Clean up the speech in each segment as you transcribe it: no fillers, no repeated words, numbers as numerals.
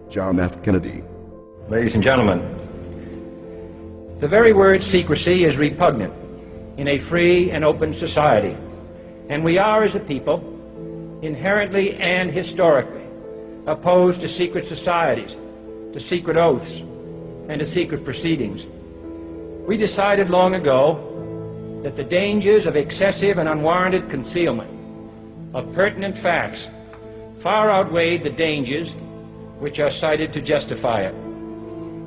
John F. Kennedy. Ladies and gentlemen, the very word secrecy is repugnant in a free and open society, and we are, as a people, inherently and historically opposed to secret societies, to secret oaths, and to secret proceedings. We decided long ago that the dangers of excessive and unwarranted concealment of pertinent facts far outweighed the dangers which are cited to justify it.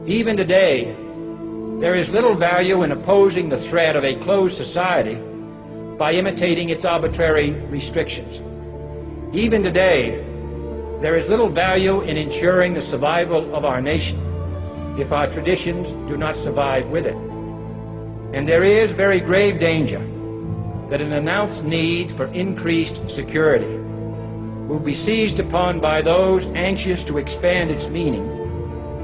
Even today, there is little value in opposing the threat of a closed society by imitating its arbitrary restrictions. Even today, there is little value in ensuring the survival of our nation if our traditions do not survive with it. And there is very grave danger that an announced need for increased security will be seized upon by those anxious to expand its meaning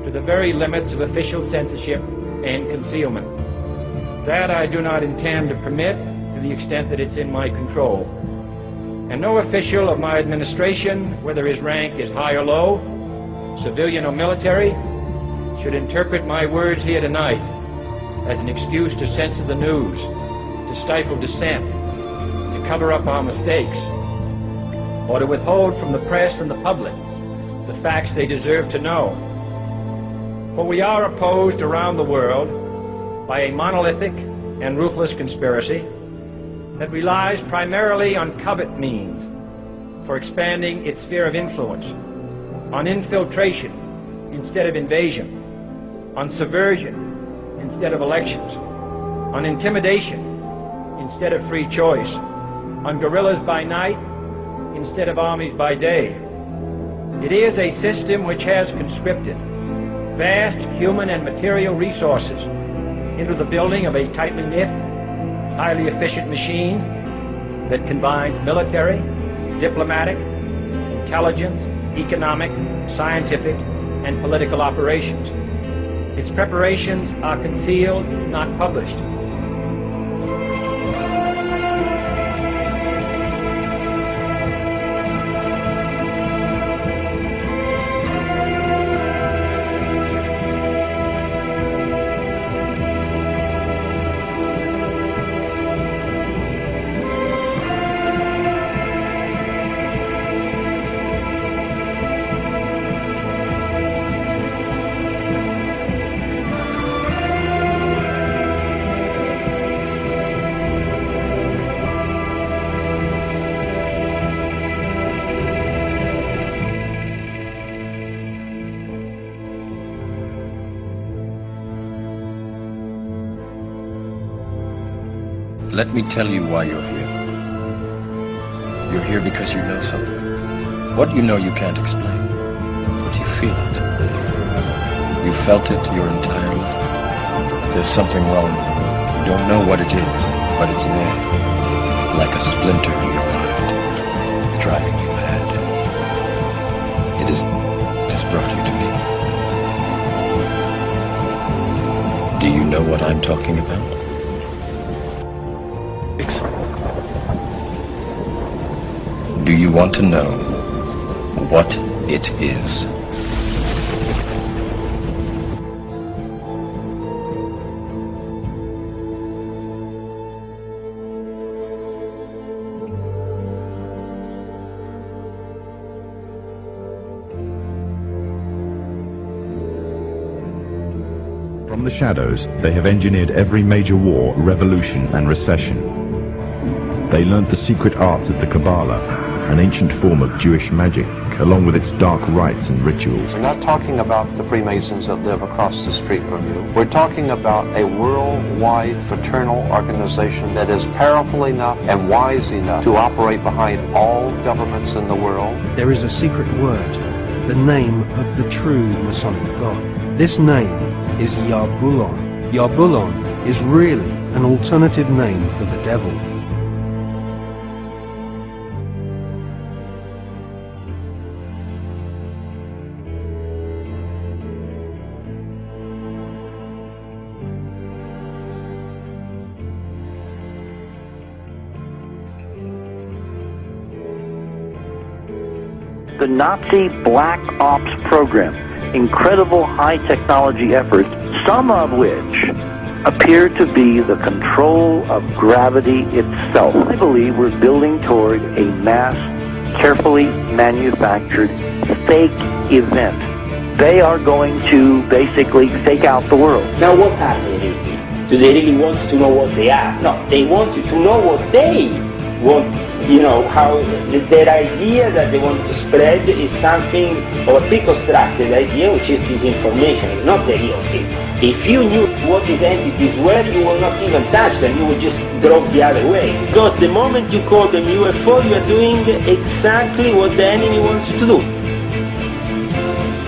to the very limits of official censorship and concealment. That I do not intend to permit to the extent that it's in my control. And no official of my administration, whether his rank is high or low, civilian or military, should interpret my words here tonight as an excuse to censor the news, to stifle dissent, to cover up our mistakes, or to withhold from the press and the public the facts they deserve to know. For we are opposed around the world by a monolithic and ruthless conspiracy that relies primarily on covert means for expanding its sphere of influence, on infiltration instead of invasion, on subversion instead of elections, on intimidation instead of free choice, on guerrillas by night instead of armies by day. It is a system which has conscripted vast human and material resources into the building of a tightly knit, highly efficient machine that combines military, diplomatic, intelligence, economic, scientific, and political operations. Its preparations are concealed, not published. Let me tell you why you're here. You're here because you know something. What you know you can't explain, but you feel it. You felt it your entire life. There's something wrong with you. You don't know what it is, but it's there, like a splinter in your mind, driving you mad. It has brought you to me. Do you know what I'm talking about? Do you want to know what it is? From the shadows, they have engineered every major war, revolution, and recession. They learned the secret arts of the Kabbalah, an ancient form of Jewish magic, along with its dark rites and rituals. We're not talking about the Freemasons that live across the street from you. We're talking about a worldwide fraternal organization that is powerful enough and wise enough to operate behind all governments in the world. There is a secret word, the name of the true Masonic God. This name is Yarbulon. Yarbulon is really an alternative name for the devil. The Nazi Black Ops program incredible high technology efforts, some of which appear to be the control of gravity itself. I believe we're building toward a mass, carefully manufactured fake event. They are going to basically fake out the world. Now what are they really? Do they really want to know what they are? No, they want you to know what they want, how their idea that they want to spread is something of a pre-constructed idea, which is disinformation. It's not the real thing. If you knew what these entities were, you will not even touch them. You will just drop the other way. Because the moment you call them UFO, you are doing exactly what the enemy wants you to do.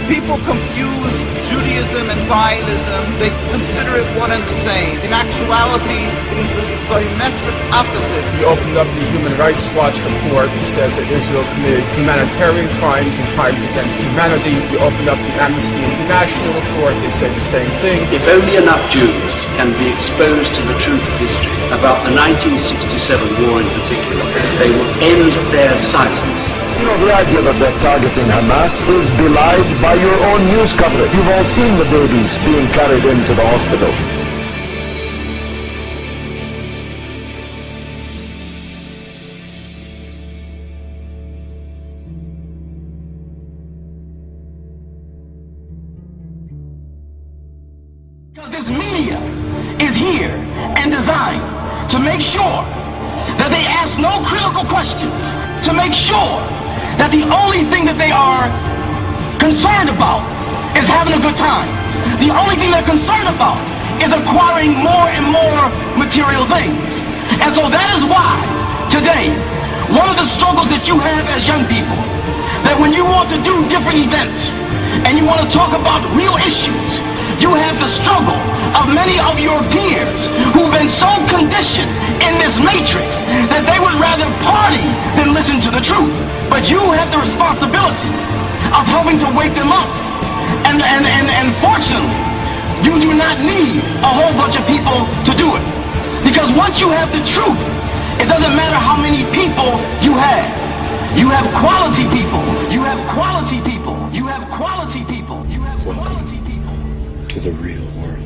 People confuse Judaism and Zionism. They consider it one and the same. In actuality, it is the diametric opposite. You opened up the Human Rights Watch report. It says that Israel committed humanitarian crimes and crimes against humanity. You opened up the Amnesty International report. They say the same thing. If only enough Jews can be exposed to the truth of history about the 1967 war in particular, they will end their silence. The idea that they're targeting Hamas is belied by your own news coverage. You've all seen the babies being carried into the hospital. Because this media is here and designed to make sure that they ask no critical questions, to make sure that the only thing that they are concerned about is having a good time. The only thing they're concerned about is acquiring more and more material things. And so that is why today, one of the struggles that you have as young people, that when you want to do different events and you want to talk about real issues, you have the struggle of many of your peers who've been so conditioned in this matrix that they would rather party than listen to the truth. But you have the responsibility of helping to wake them up. And fortunately, you do not need a whole bunch of people to do it. Because once you have the truth, it doesn't matter how many people you have. You have quality people. You have quality people. You have quality people. You have quality people. To the real world.